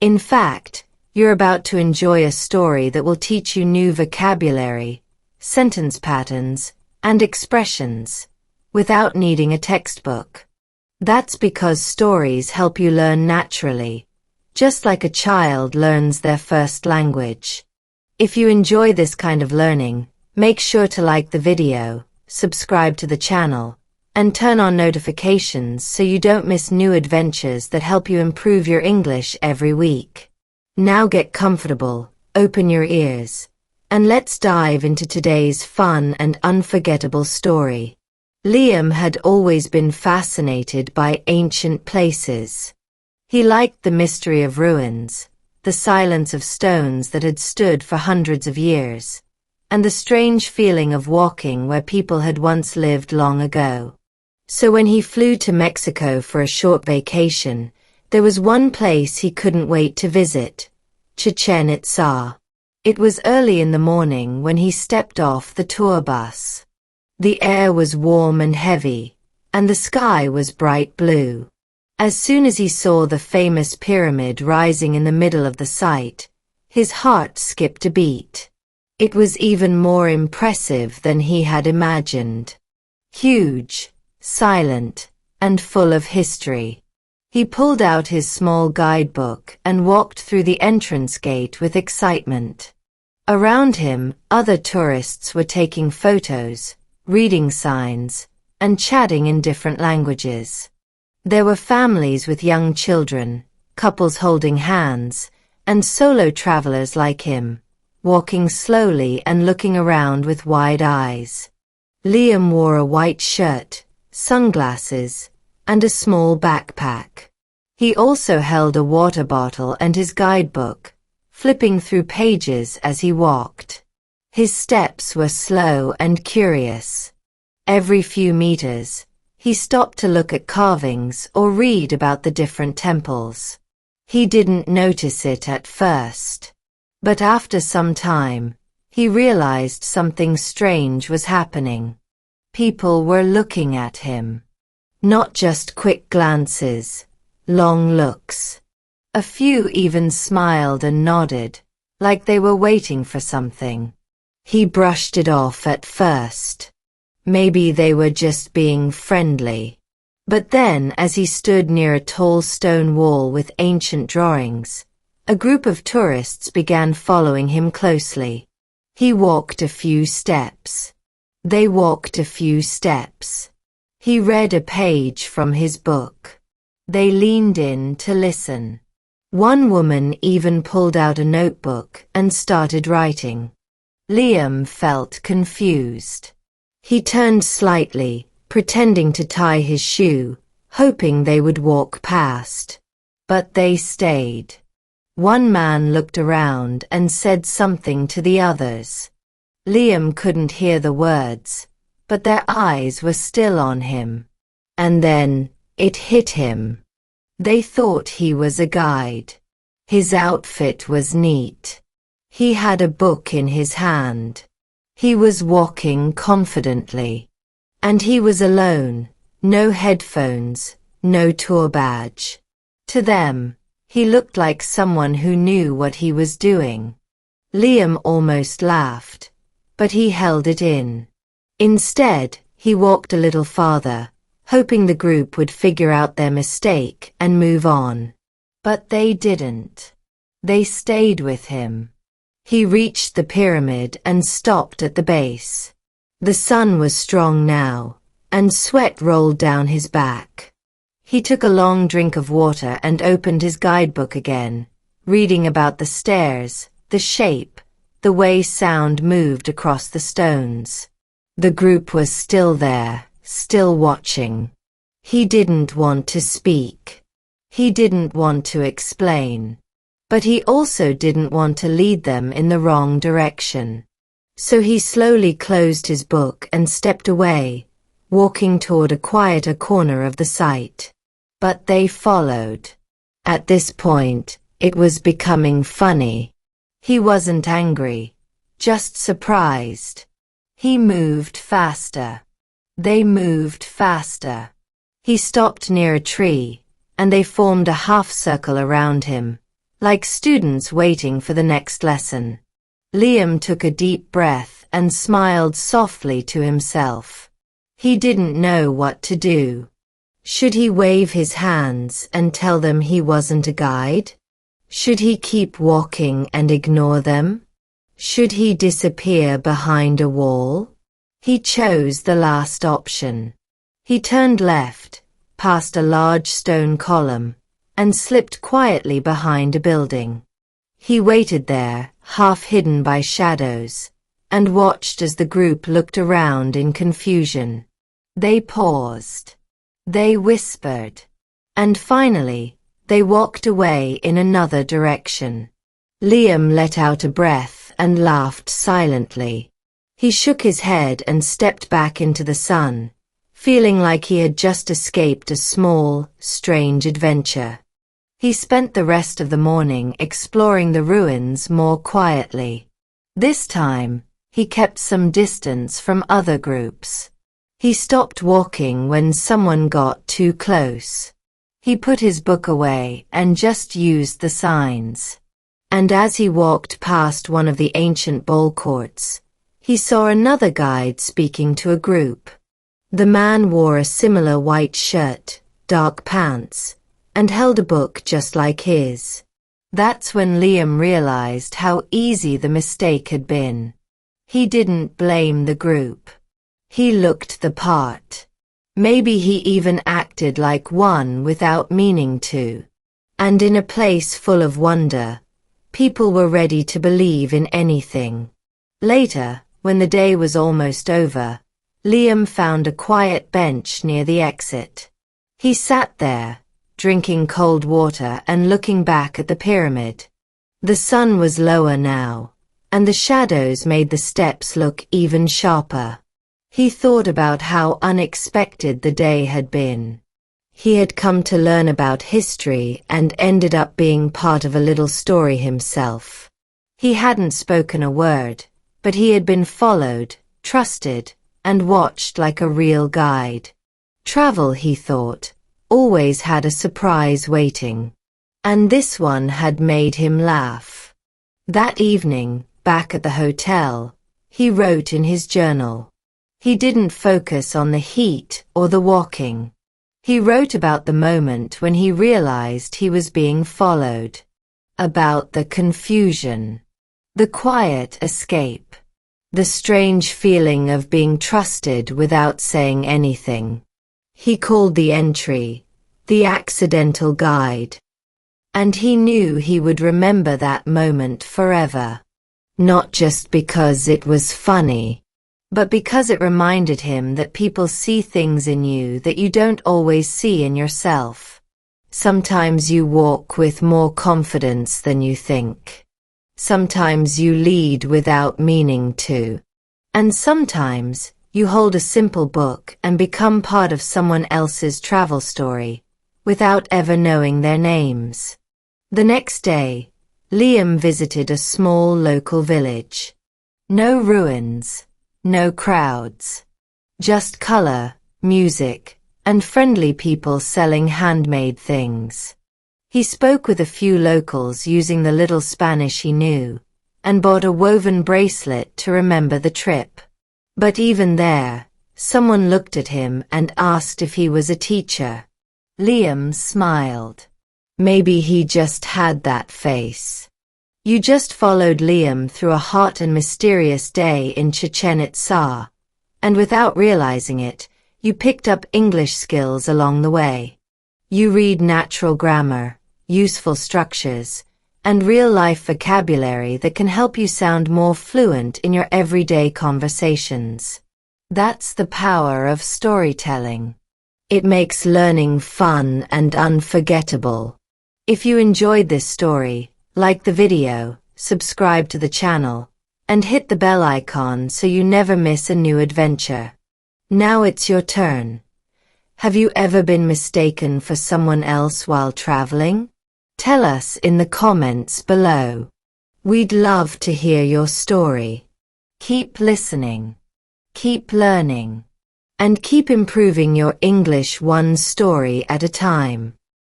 In fact, you're about to enjoy a story that will teach you new vocabulary, sentence patterns, and expressions, without needing a textbook. That's because stories help you learn naturally, just like a child learns their first language. If you enjoy this kind of learning, make sure to like the video, subscribe to the channel, and turn on notifications so you don't miss new adventures that help you improve your English every week. Now get comfortable, open your ears, and let's dive into today's fun and unforgettable story. Liam had always been fascinated by ancient places. He liked the mystery of ruins, the silence of stones that had stood for hundreds of years, and the strange feeling of walking where people had once lived long ago. So when he flew to Mexico for a short vacation, there was one place he couldn't wait to visit: Chichen Itza. It was early in the morning when he stepped off the tour bus. The air was warm and heavy, and the sky was bright blue. As soon as he saw the famous pyramid rising in the middle of the site, his heart skipped a beat. It was even more impressive than he had imagined. Huge, silent, and full of history. He pulled out his small guidebook and walked through the entrance gate with excitement. Around him, other tourists were taking photos, reading signs, and chatting in different languages. There were families with young children, couples holding hands, and solo travelers like him, walking slowly and looking around with wide eyes. Liam wore a white shirt, sunglasses, and a small backpack. He also held a water bottle and his guidebook, flipping through pages as he walked. His steps were slow and curious. Every few meters, he stopped to look at carvings or read about the different temples. He didn't notice it at first, but after some time, he realized something strange was happening. People were looking at him. Not just quick glances, long looks. A few even smiled and nodded, like they were waiting for something. He brushed it off at first. Maybe they were just being friendly. But then, as he stood near a tall stone wall with ancient drawings, a group of tourists began following him closely. He walked a few steps. They walked a few steps. He read a page from his book. They leaned in to listen. One woman even pulled out a notebook and started writing. Liam felt confused. He turned slightly, pretending to tie his shoe, hoping they would walk past. But they stayed. One man looked around and said something to the others. Liam couldn't hear the words, but their eyes were still on him. And then, it hit him. They thought he was a guide. His outfit was neat. He had a book in his hand. He was walking confidently. And he was alone, no headphones, no tour badge. To them, he looked like someone who knew what he was doing. Liam almost laughed, but he held it in. Instead, he walked a little farther, hoping the group would figure out their mistake and move on. But they didn't. They stayed with him. He reached the pyramid and stopped at the base. The sun was strong now, and sweat rolled down his back. He took a long drink of water and opened his guidebook again, reading about the stairs, the shape, the way sound moved across the stones. The group was still there, still watching. He didn't want to speak. He didn't want to explain. But he also didn't want to lead them in the wrong direction. So he slowly closed his book and stepped away, walking toward a quieter corner of the site. But they followed. At this point, it was becoming funny. He wasn't angry, just surprised. He moved faster. They moved faster. He stopped near a tree, and they formed a half circle around him, like students waiting for the next lesson. Liam took a deep breath and smiled softly to himself. He didn't know what to do. Should he wave his hands and tell them he wasn't a guide? Should he keep walking and ignore them? Should he disappear behind a wall? He chose the last option. He turned left, past a large stone column, and slipped quietly behind a building. He waited there, half hidden by shadows, and watched as the group looked around in confusion. They paused. They whispered. And finally, they walked away in another direction. Liam let out a breath and laughed silently. He shook his head and stepped back into the sun, feeling like he had just escaped a small, strange adventure. He spent the rest of the morning exploring the ruins more quietly. This time, he kept some distance from other groups. He stopped walking when someone got too close. He put his book away and just used the signs. And as he walked past one of the ancient ball courts, he saw another guide speaking to a group. The man wore a similar white shirt, dark pants, and held a book just like his. That's when Liam realized how easy the mistake had been. He didn't blame the group. He looked the part. Maybe he even acted like one without meaning to. And in a place full of wonder, people were ready to believe in anything. Later, when the day was almost over, Liam found a quiet bench near the exit. He sat there, drinking cold water and looking back at the pyramid. The sun was lower now, and the shadows made the steps look even sharper. He thought about how unexpected the day had been. He had come to learn about history and ended up being part of a little story himself. He hadn't spoken a word, but he had been followed, trusted, and watched like a real guide. Travel, he thought, always had a surprise waiting. And this one had made him laugh. That evening, back at the hotel, he wrote in his journal. He didn't focus on the heat or the walking. He wrote about the moment when he realized he was being followed. About the confusion. The quiet escape. The strange feeling of being trusted without saying anything. He called the entry, the accidental guide. And he knew he would remember that moment forever. Not just because it was funny, but because it reminded him that people see things in you that you don't always see in yourself. Sometimes you walk with more confidence than you think. Sometimes you lead without meaning to. And sometimes you hold a simple book and become part of someone else's travel story, without ever knowing their names. The next day, Liam visited a small local village. No ruins, no crowds. Just color, music, and friendly people selling handmade things. He spoke with a few locals using the little Spanish he knew, and bought a woven bracelet to remember the trip. But even there, someone looked at him and asked if he was a teacher. Liam smiled. Maybe he just had that face. You just followed Liam through a hot and mysterious day in Chichen Itza, and without realizing it, you picked up English skills along the way. You read natural grammar, useful structures, and real-life vocabulary that can help you sound more fluent in your everyday conversations. That's the power of storytelling. It makes learning fun and unforgettable. If you enjoyed this story, like the video, subscribe to the channel, and hit the bell icon so you never miss a new adventure. Now it's your turn. Have you ever been mistaken for someone else while traveling? Tell us in the comments below. We'd love to hear your story. Keep listening, keep learning, and keep improving your English one story at a time.